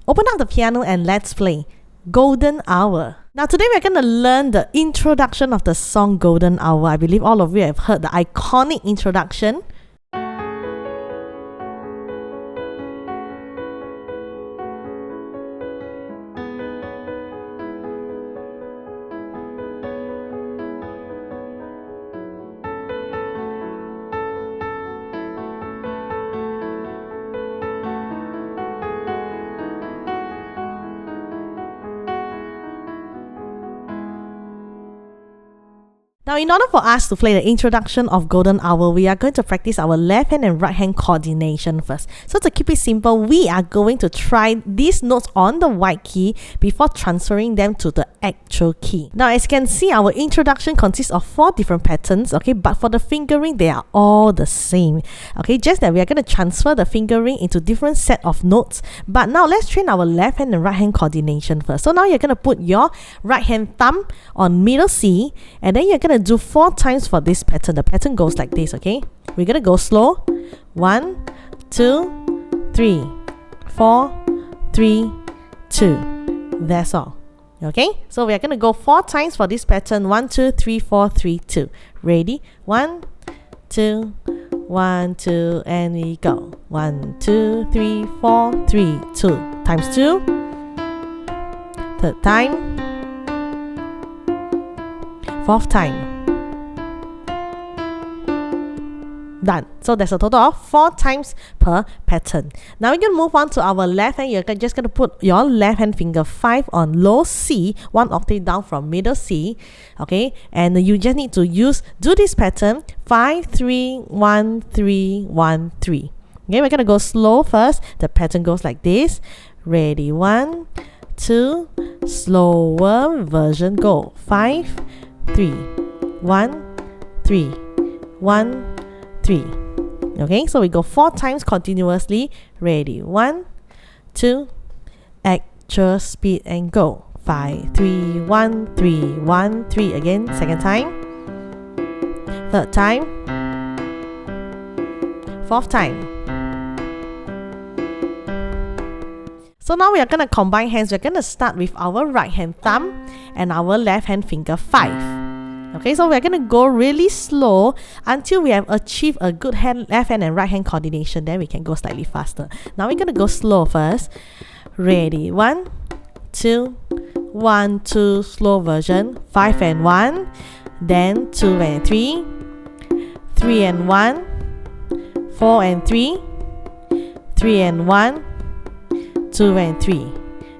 Open up the piano and let's play Golden Hour. Now today we're going to learn the introduction of the song Golden Hour. I believe all of you have heard the iconic introduction. Now, in order for us to play the introduction of Golden Hour, we are going to practice our left hand and right hand coordination first. So to keep it simple, we are going to try these notes on the white key before transferring them to the actual key. Now, as you can see, our introduction consists of 4 different patterns, okay? But for the fingering, they are all the same, okay? Just that we are going to transfer the fingering into different set of notes. But now, let's train our left hand and right hand coordination first. So now you're going to put your right hand thumb on middle C, and then you're going to do 4 times for this pattern. The pattern goes like this, okay? We're gonna go slow. 1, 2, 3, 4, 3, 2. That's all. Okay? So we are gonna go 4 times for this pattern. 1, 2, 3, 4, 3, 2. Ready? 1, 2, 1, 2, and we go. 1, 2, 3, 4, 3, 2. Times 2. Third time. Fourth time. Done. So there's a total of 4 times per pattern. Now we're going to move on to our left hand. You're just going to put your left hand finger 5 on low C, 1 octave down from middle C. Okay, and you just need to do this pattern 5, 3, 1, 3, 1, 3. Okay, we're going to go slow first. The pattern goes like this. Ready? 1, 2, slower version, go. 5, 3, 1, 3, 1, 3. Okay, so we go 4 times continuously. Ready? 1, 2, actual speed and go. 5, 3, 1, 3, 1, 3. Again, second time. Third time. Fourth time. So now we are going to combine hands. We're going to start with our right hand thumb and our left hand finger 5. Okay, so we're going to go really slow until we have achieved a good left hand and right hand coordination. Then we can go slightly faster. Now we're going to go slow first. Ready? 1, 2, 1, 2, slow version. 5 and 1. Then 2 and 3. 3 and 1. 4 and 3. 3 and 1. 2 and 3.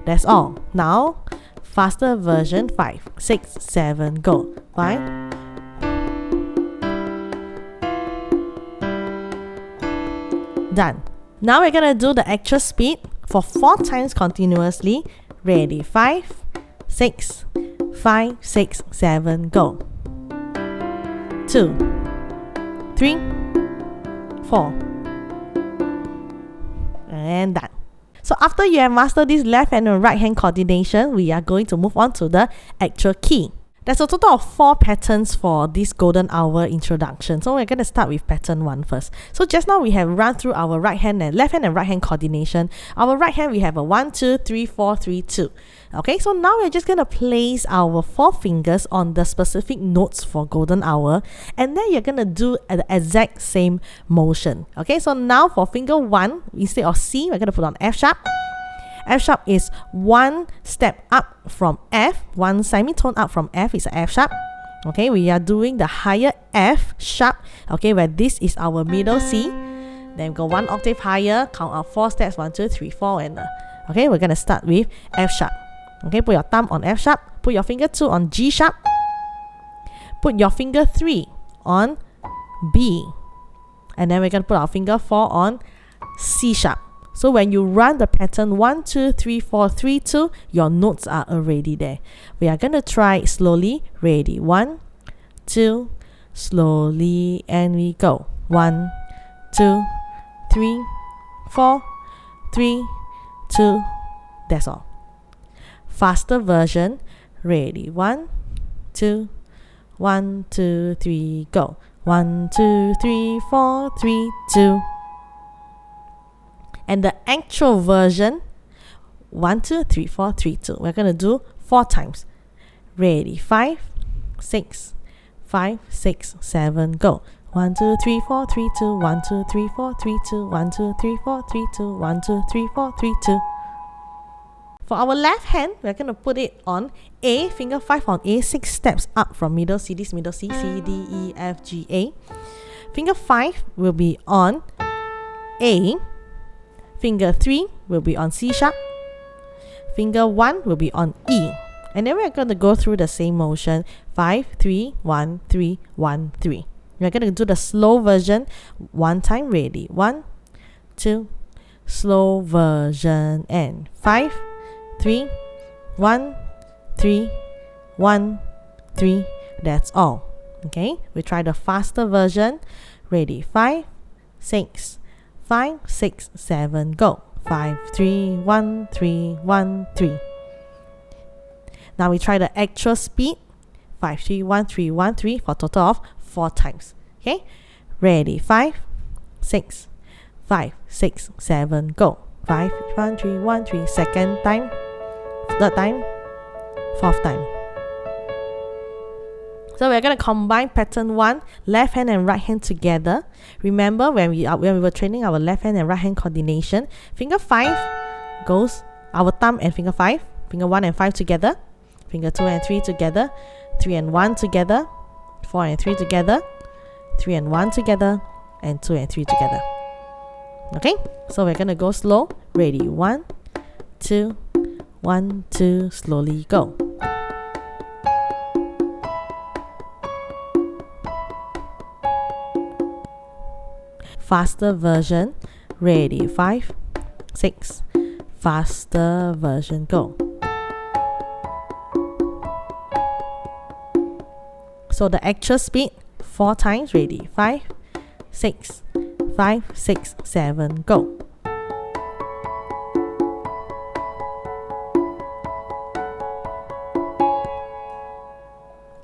That's all. Now, faster version 5, 6, 7, go. 5. Done. Now we're gonna do the actual speed for 4 times continuously. Ready? 5, 6, 5, 6, 7, go. 2, 3, 4. And done. So after you have mastered this left hand and right hand coordination, we are going to move on to the actual key. There's a total of 4 patterns for this Golden Hour introduction. So we're going to start with pattern 1 first. So just now we have run through our left hand and right hand coordination. Our right hand we have a 1, 2, 3, 4, 3, 2. Okay, so now we're just going to place our 4 fingers on the specific notes for Golden Hour, and then you're going to do the exact same motion. Okay, so now for finger 1, instead of C, we're going to put on F sharp. F sharp is 1 step up from F, 1 semitone up from F is a F sharp. Okay, we are doing the higher F sharp, okay, where this is our middle C. Then go 1 octave higher, count out 4 steps, 1, 2, 3, 4, and okay, we're going to start with F sharp. Okay, put your thumb on F sharp, put your finger 2 on G sharp, put your finger 3 on B, and then we're going to put our finger 4 on C sharp. So when you run the pattern 1, 2, 3, 4, 3, 2, your notes are already there. We are going to try slowly. Ready? 1, 2, slowly, and we go. 1, 2, 3, 4, 3, 2. That's all. Faster version. Ready? 1, 2, 1, 2, 3, go. 1, 2, 3, 4, 3, 2. And the actual version 1, 2, 3, 4, 3, 2. We're going to do 4 times. Ready, 5, 6, 5, 6, 7, go. 1, 2, 3, 4, 3, 2, 1, 2, 3, 4, 3, 2, 1, 2, 3, 4, 3, 2, 1, 2, 3, 4, 3, 2. For our left hand, we're going to put it on A, finger 5 on A, 6 steps up from middle C, this middle C, C, D, E, F, G, A. Finger 5 will be on A, finger 3 will be on C sharp, finger 1 will be on E. And then we're going to go through the same motion, 5, 3, 1, 3, 1, 3. We're going to do the slow version one time, ready, 1, 2, slow version, and 5, 3, 1, 3, 1, 3. That's all. Okay, we try the faster version. Ready, 5, 6, 5, 6, 7, go. 5, 3, 1, 3, 1, 3. Now we try the actual speed. 5, 3, 1, 3, 1, 3 for a total of 4 times. Okay, ready, 5, 6, 5, 6, 7, go. 5, 1, 3, 1, 3. Second time, third time, fourth time. So we're going to combine pattern 1, left hand and right hand together. Remember when we were training our left hand and right hand coordination, finger 5 goes our thumb and finger 5, finger 1 and 5 together, finger 2 and 3 together, 3 and 1 together, 4 and 3 together, 3 and 1 together, and 2 and 3 together. Okay, so we're going to go slow. Ready, 1, 2, 1, 2, slowly go. Faster version, ready, 5, 6, faster version, go. So the actual speed, 4 times, ready, 5, 6, 5, 6, 7, go.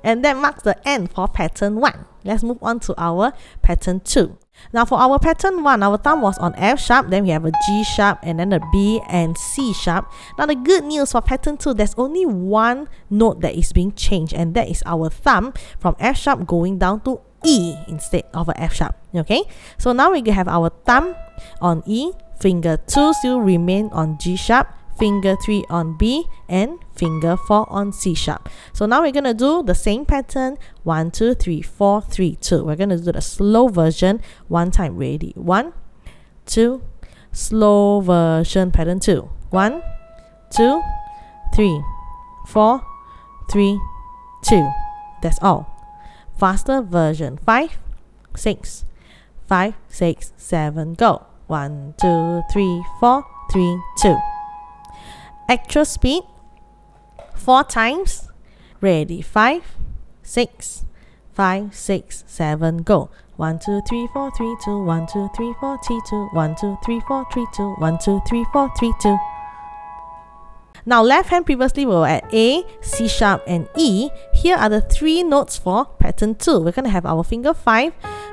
And that marks the end for pattern 1. Let's move on to our pattern 2. Now for our pattern 1, our thumb was on F sharp, then we have a G sharp, and then a B and C sharp. Now the good news for pattern 2, there's only one note that is being changed, and that is our thumb from F sharp going down to E instead of a F sharp. Okay, so now we have our thumb on E, finger 2 still remain on G sharp, finger 3 on B, and finger 4 on C sharp. So now we're going to do the same pattern, 1, 2, 3, 4, 3, 2. We're going to do the slow version one time. Ready, 1, 2, slow version pattern 2. 1, 2, 3, 4, 3, 2. That's all. Faster version, 5, 6, 5, 6, 7, go. 1, 2, 3, 4, 3, 2. Actual speed, 4 times. Ready, 5, 6, 5, 6, 7, go. 1, 2, 3, 4, 3, 2, 1, 2, 3, 4, 3, 2, 1, 2, 3, 4, 3, 2, 1, 2, 3, 4, 3, 2. Now left hand previously we were at A, C sharp, and E. Here are the 3 notes for pattern 2. We're going to have our finger 5,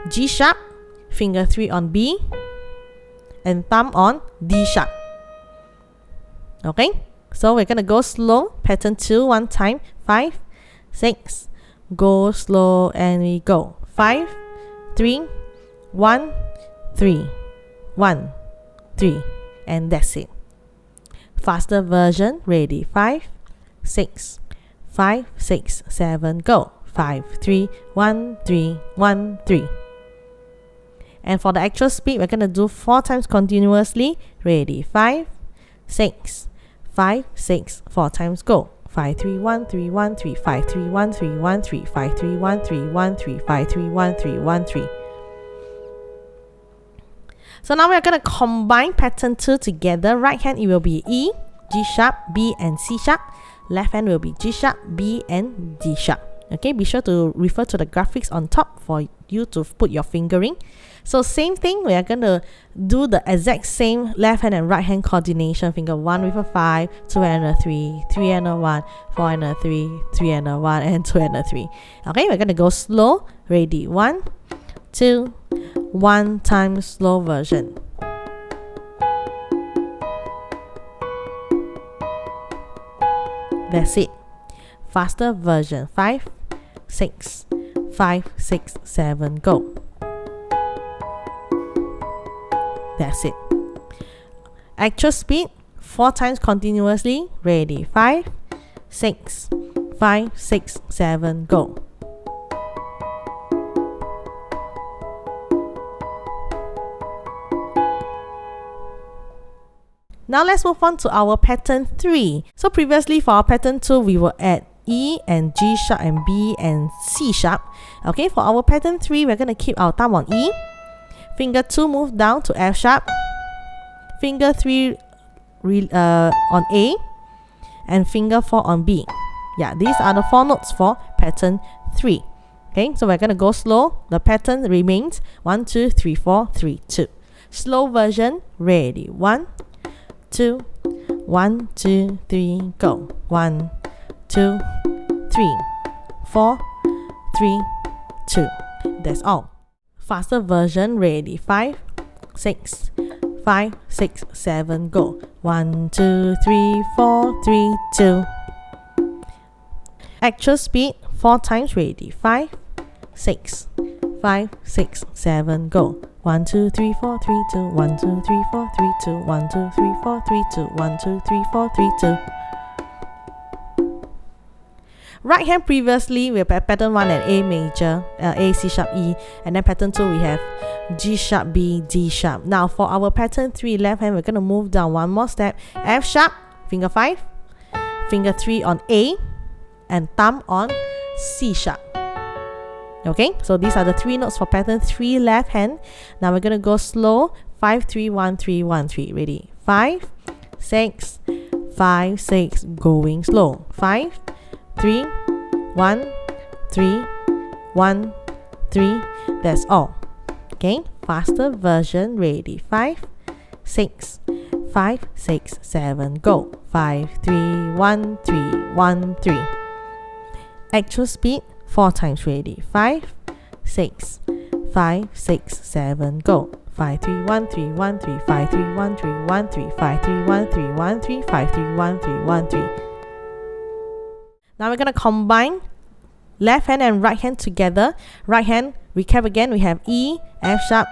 G sharp, finger 3 on B, and thumb on D sharp. Okay, so we're going to go slow, pattern 2 one time, 5, 6, go slow, and we go. 5, 3, 1, 3, 1, 3, and that's it. Faster version, ready, 5, 6, 5, 6, 7, go. 5, 3, 1, 3, 1, 3. And for the actual speed, we're going to do 4 times continuously. Ready, 5, 6, 5, 6, 4 times, go. 5, 3, 1, 3, 1, 3, 5, 3, 1, 3, 1, 3, 5, 3, 1, 3, 1, 3, 5, 3, 1, 3, 1, 3. So now we're going to combine pattern 2 together. Right hand it will be E, G sharp, B, and C sharp. Left hand will be G sharp, B, and D sharp. Okay, be sure to refer to the graphics on top for you to put your fingering. So same thing, we are going to do the exact same left hand and right hand coordination. Finger 1 with a 5, 2 and a 3, 3 and a 1, 4 and a 3, 3 and a 1, and 2 and a 3. Okay, we're going to go slow. Ready, 1, 2, 1 time slow version. That's it. Faster version. 5, 6, 5, 6, 7, go. That's it. Actual speed, 4 times continuously. Ready. 5, 6, 5, 6, 7, go. Now let's move on to our pattern 3. So previously for our pattern 2, we were at E and G sharp and B and C sharp. Okay, for our pattern 3, we're going to keep our thumb on E. Finger 2 move down to F sharp. Finger 3 on A. And finger 4 on B. Yeah, these are the 4 notes for pattern 3. Okay, so we're going to go slow. The pattern remains 1, 2, 3, 4, 3, 2. Slow version, ready. 1, 2, 1, 2, 3, go. 1, 2, 3, 4, 3, 2. That's all. Faster version, ready. 5, 6, 5, 6, 7, go. 1, 2, 3, 4, 3, 2. Actual speed, 4 times, ready. 5, 6, 5, 6, 7, go. 1, 2, 3, 4, 3, 2. 1, 2, 3, 4, 3, 2. 1, 2, 3, 4, 3, 2. 1, 2, 3, 4, 3, 2. Right hand previously we have pattern 1 at A major, A, C sharp, E, and then pattern 2 we have G sharp, B, D sharp. Now for our pattern 3 left hand, we're going to move down one more step. F sharp, finger 5, finger 3 on A, and thumb on C sharp. Okay, so these are the 3 notes for pattern 3 left hand. Now we're going to go slow. 5, 3, 1, 3, 1, 3. Ready? 5, 6, 5, 6. Going slow. 5, 3, 1, 3, 1, 3. That's all. Okay, faster version, ready. 5, 6, 5, 6, 7, go. 5, 3, 1, 3, 1, 3. Actual speed, 4 times, ready. 5, 6, 5, 6, 7, go. 5, 3, 1, 3, 1, 3, 5, 3, 1, 3, 1, 3, 5, 3, 1, 3, 1, 3, 5, 3, 1, 3, 1, 3. Now we're going to combine left hand and right hand together. Right hand, recap again, we have E, F sharp,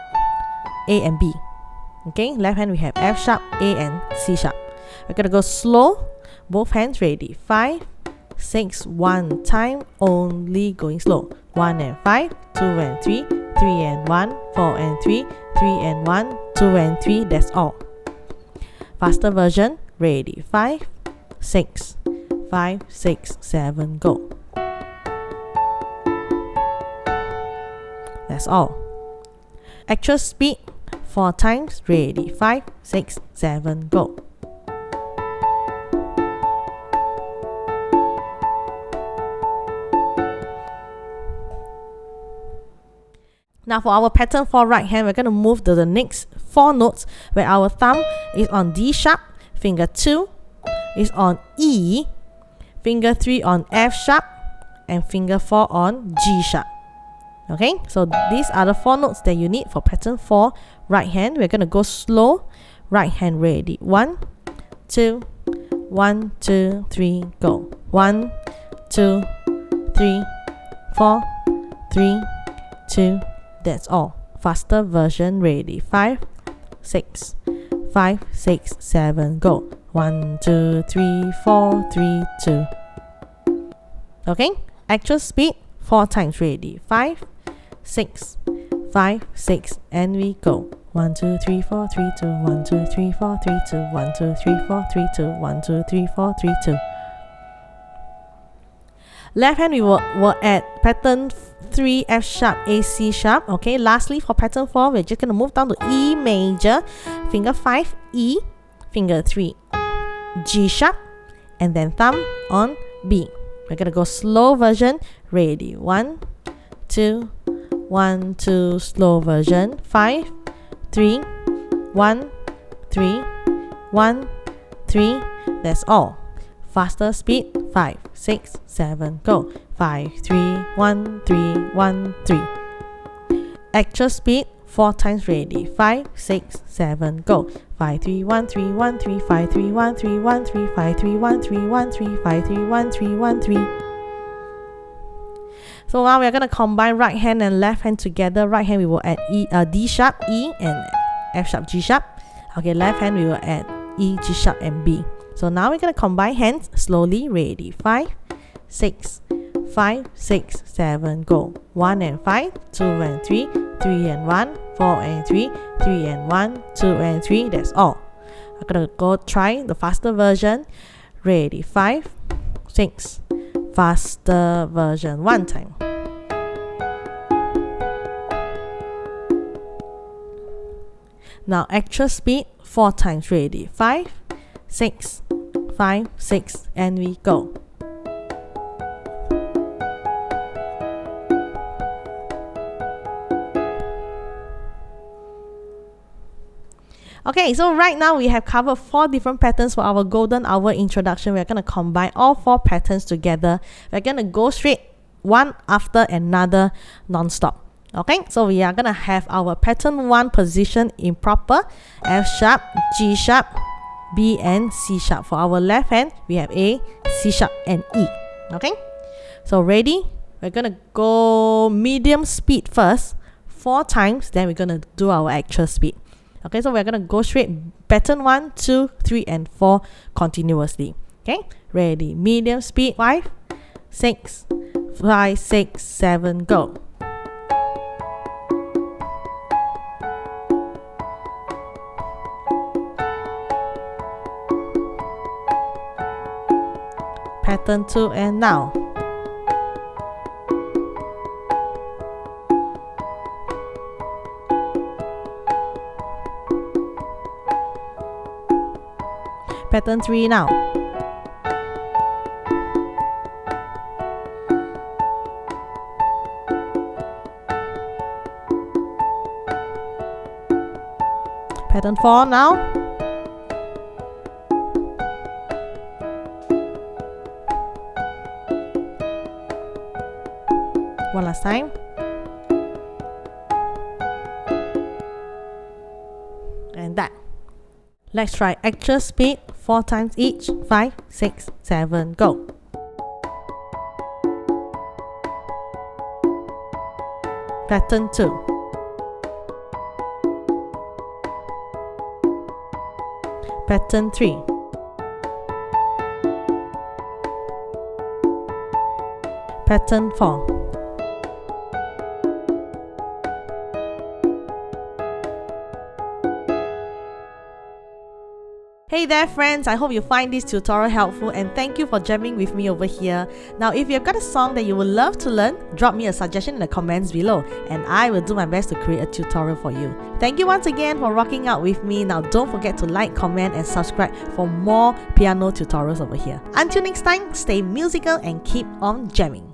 A and B. Okay, left hand we have F sharp, A and C sharp. We're going to go slow, both hands, ready. 5, 6, 1 time, only going slow. 1 and 5, 2 and 3, 3 and 1, 4 and 3, 3 and 1, 2 and 3, that's all. Faster version, ready. 5, 6, 5, 6, 7, go. That's all. Actual speed, 4 times, ready. 5, 6, 7, go. Now for our pattern 4 right hand, we're going to move to the next 4 notes where our thumb is on D sharp, finger 2 is on E, finger 3 on F sharp, and finger 4 on G sharp. Okay, so these are the 4 notes that you need for pattern 4 right hand. We're going to go slow. Right hand, ready. 1, 2, 1, 2, 3, go. 1, 2, 3, 4, 3, 2. That's all. Faster version, ready. 5, 6, 5, 6, 7, go. 1, 2, 3, 4, 3, 2. Okay, actual speed, 4 times, ready. 5, 6, 5, 6, and we go. 1, 2, 3, 4, 3, 2. 1, 2, 3, 4, 3, 2. 1, 2, 3, 4, 3, 2. 1, 2, 3, 4, 3, 2. Left hand, we were at pattern 3, F sharp, A, C sharp. Okay, lastly for pattern 4, we're just going to move down to E major, finger 5, E, finger 3, G sharp, and then thumb on B. We're going to go slow version, ready. 1, 2, 1, 2, slow version. 5, 3, 1, 3, 1, 3. That's all. Faster speed, 5, 6, 7, go. 5, 3, 1, 3, 1, 3. Actual speed, 4 times. Ready, 5, 6, 7, go. 5, 3, 1, 3, 1, 3, 5, 3, 1, 3, 1, 3, 5, 3, 1, 3, 1, 3, 5, 3, 1, 3, 1, 3. So now we are going to combine right hand and left hand together. Right hand we will add D sharp, E, and F sharp, G sharp. Okay, left hand we will add E, G sharp, and B. So now we're going to combine hands slowly. Ready, 5, 6, 5, 6, 7, go. 1 and 5, 2 and 3, 3 and 1, 4 and 3, 3 and 1, 2 and 3. That's all. I'm going to go try the faster version. Ready, 5, 6, faster version, 1 time. Now actual speed 4 times. Ready, 5, 6, 5, 6, and we go. Okay, so right now we have covered 4 different patterns for our golden hour introduction. We're going to combine all 4 patterns together. We're going to go straight one after another non-stop. Okay, so we are going to have our pattern 1 position in proper F sharp, G sharp, B, and C sharp. For our left hand, we have A, C sharp, and E. Okay, so ready? We're going to go medium speed first, 4 times, then we're going to do our actual speed. Okay, so we're going to go straight pattern 1, 2, 3, and 4 continuously. Okay, ready? Medium speed, 5, 6, 5, 6, 7, go. Pattern 2, and now. Pattern 3 now. Pattern 4 now. One last time. And that. Let's try actual speed 4 times each. 5, 6, 7, go. Pattern 2. Pattern 3. Pattern 4. Hey there friends, I hope you find this tutorial helpful and thank you for jamming with me over here. Now if you've got a song that you would love to learn, drop me a suggestion in the comments below and I will do my best to create a tutorial for you. Thank you once again for rocking out with me. Now don't forget to like, comment and subscribe for more piano tutorials over here. Until next time, stay musical and keep on jamming.